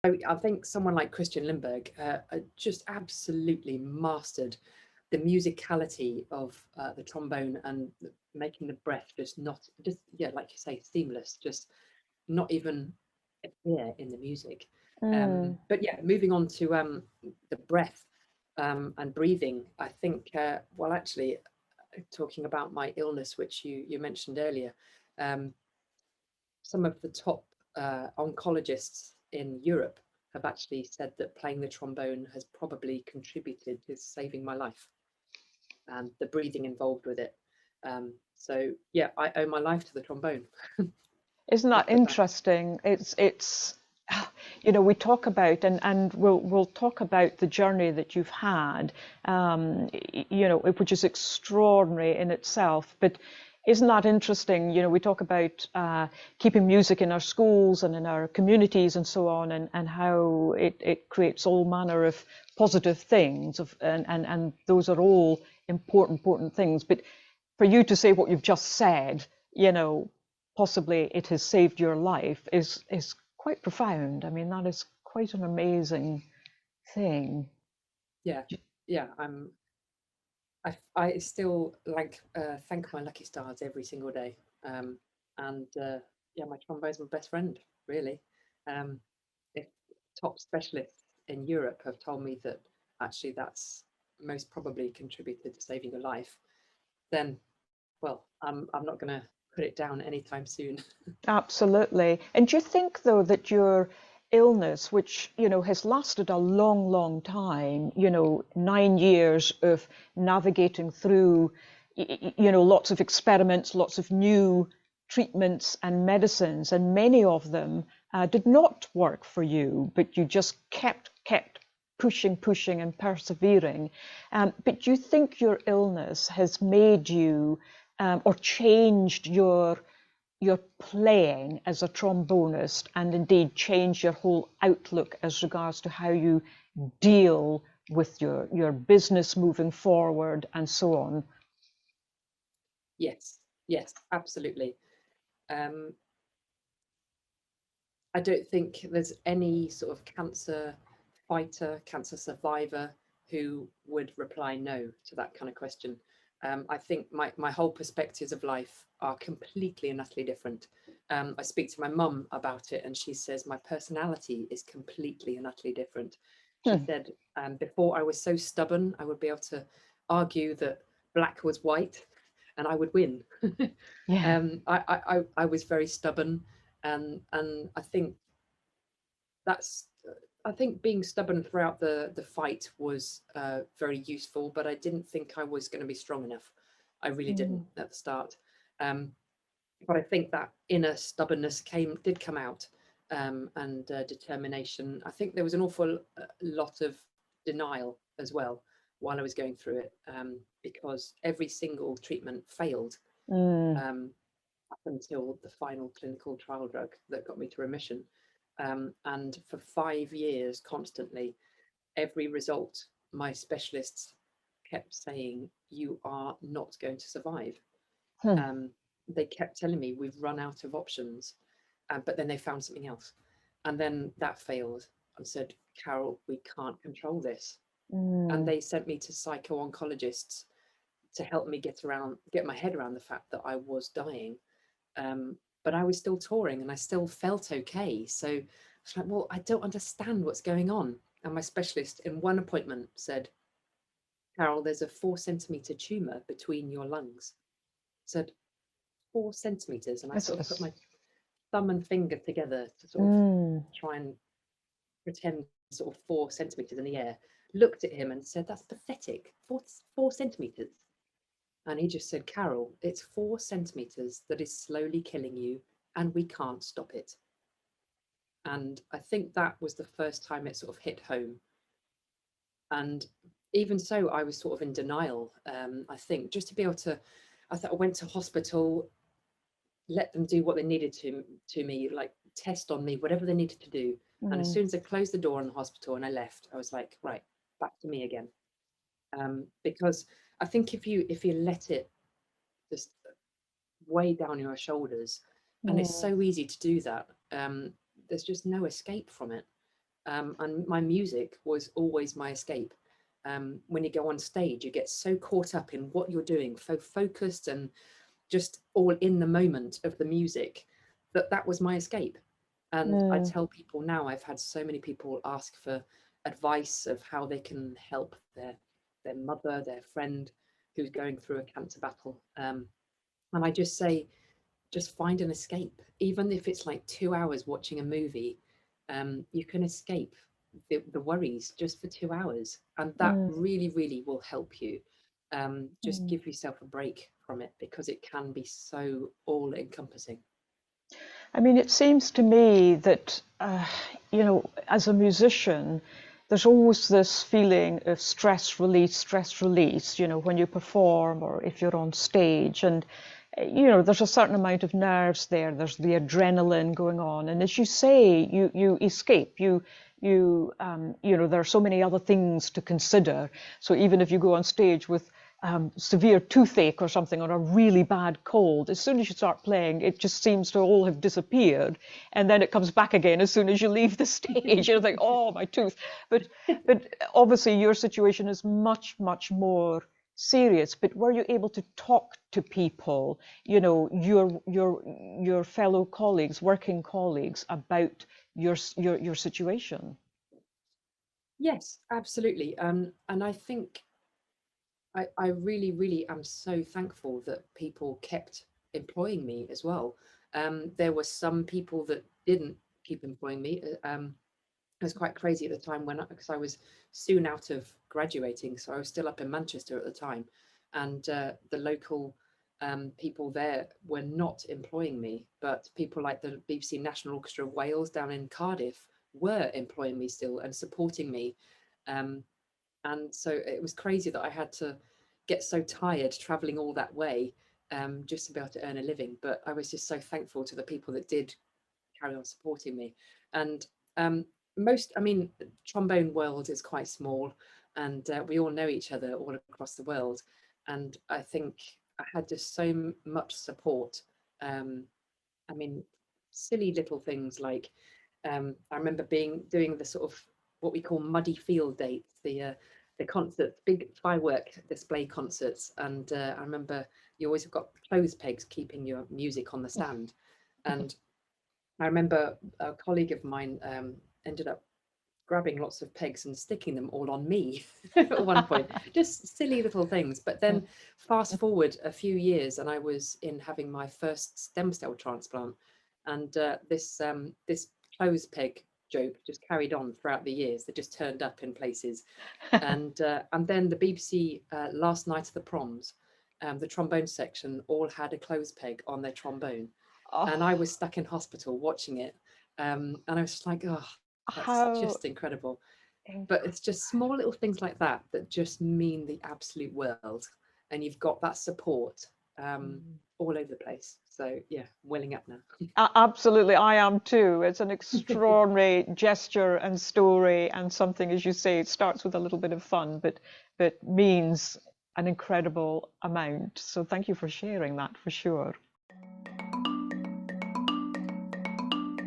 I think someone like Christian Lindbergh just absolutely mastered the musicality of the trombone and making the breath just not just yeah, like you say, seamless, just not even appear in the music. Mm. But yeah, moving on to the breath and breathing, I think. Well, actually, talking about my illness, which you mentioned earlier, um, some of the top oncologists in Europe have actually said that playing the trombone has probably contributed to saving my life and the breathing involved with it. So yeah, I owe my life to the trombone Isn't off that the bat. interesting? It's you know, we talk about, and we'll talk about the journey that you've had, you know, which is extraordinary in itself. But isn't that interesting? You know, we talk about keeping music in our schools and in our communities and so on, and how it creates all manner of positive things, and those are all important things. But for you to say what you've just said, you know, possibly it has saved your life is quite profound. I mean, that is quite an amazing thing. Yeah, yeah. I still like thank my lucky stars every single day. And yeah, my trombone's my best friend, really. Um, if top specialists in Europe have told me that actually that's most probably contributed to saving a life, then well, I'm not going to put it down anytime soon. Absolutely. And do you think, though, that your illness, which, you know, has lasted a long time, you know, 9 years of navigating through, you know, lots of experiments, lots of new treatments and medicines, and many of them did not work for you, but you just kept pushing and persevering. But do you think your illness has made you or changed your playing as a trombonist, and indeed change your whole outlook as regards to how you deal with your business moving forward and so on? Yes, yes, absolutely. Um, I don't think there's any sort of cancer fighter, cancer survivor who would reply no to that kind of question. I think my whole perspectives of life are completely and utterly different. I speak to my mum about it, and she says my personality is completely and utterly different. She Hmm. said, before I was so stubborn, I would be able to argue that black was white and I would win. Yeah. I was very stubborn, and that's I think being stubborn throughout the fight was very useful, but I didn't think I was going to be strong enough. I really didn't Mm. at the start. Um, but I think that inner stubbornness did come out, and determination. I think there was an awful lot of denial as well while I was going through it, because every single treatment failed, Mm. um, up until the final clinical trial drug that got me to remission. And for 5 years, constantly, every result, my specialists kept saying, "You are not going to survive." Hmm. Um, they kept telling me, "We've run out of options." But then they found something else. And then that failed and said, "Carol, we can't control this." And Mm. they sent me to psycho-oncologists to help me get my head around the fact that I was dying. But I was still touring and I still felt okay. So I was like, well, I don't understand what's going on. And my specialist in one appointment said, "Carol, there's a 4 centimeter tumor between your lungs." I said, 4 centimeters. And I It's, sort of put it's, my thumb and finger together to sort of mm. try and pretend sort of 4 centimeters in the air, looked at him and said, "That's pathetic. Four centimeters." And he just said, "Carol, it's 4 centimeters that is slowly killing you, and we can't stop it." And I think that was the first time it sort of hit home. And even so, I was sort of in denial. I think just to be able to, I thought I went to hospital, let them do what they needed to me, like test on me, whatever they needed to do. And as Mm. soon as I closed the door in the hospital and I left, I was like, right, back to me again. Because I think if you let it just weigh down your shoulders, and it's Mm. so easy to do that, there's just no escape from it. and my music was always my escape. When you go on stage, you get so caught up in what you're doing, so focused and just all in the moment of the music, that was my escape. And I Mm, tell people now, I've had so many people ask for advice of how they can help their mother, their friend who's going through a cancer battle. And I just say, just find an escape, even if it's like 2 hours watching a movie. You can escape the worries just for 2 hours, and that mm, really, really will help you. Just mm. give yourself a break from it, because it can be so all encompassing. I mean, it seems to me that, as a musician, there's always this feeling of stress release, when you perform or if you're on stage. And, there's a certain amount of nerves there. There's the adrenaline going on. And as you say, you escape. There are so many other things to consider. So even if you go on stage with severe toothache or something, or a really bad cold, as soon as you start playing, it just seems to all have disappeared, and then it comes back again as soon as you leave the stage. You think, oh, my tooth. But obviously your situation is much, much more serious. But were you able to talk to people, your fellow colleagues, working colleagues, about your situation? Yes, absolutely. And I think I really, really am so thankful that people kept employing me as well. There were some people that didn't keep employing me. It was quite crazy at the time, because I was soon out of graduating, so I was still up in Manchester at the time, and the local people there were not employing me, but people like the BBC National Orchestra of Wales down in Cardiff were employing me still and supporting me. Um, and so it was crazy that I had to get so tired traveling all that way, just to be able to earn a living. But I was just so thankful to the people that did carry on supporting me. And um, I mean, the trombone world is quite small, and we all know each other all across the world. And I think I had just so much support. Um, I mean, silly little things like, I remember doing the sort of what we call muddy field dates, the concerts, big firework display concerts, and I remember you always have got clothes pegs keeping your music on the stand. And I remember a colleague of mine ended up grabbing lots of pegs and sticking them all on me at one point. Just silly little things. But then fast forward a few years, and I was in having my first stem cell transplant, and this clothes peg joke just carried on throughout the years. They just turned up in places, and then the BBC last night of the proms, the trombone section all had a clothes peg on their trombone, and I Oh, was stuck in hospital watching it, and I was just like, oh, that's how just incredible. But incredible. it's just small little things like that that just mean the absolute world, and you've got that support all over the place. So yeah, welling up now. Absolutely, I am too. It's an extraordinary gesture and story, and something, as you say, it starts with a little bit of fun, but means an incredible amount. So thank you for sharing that for sure.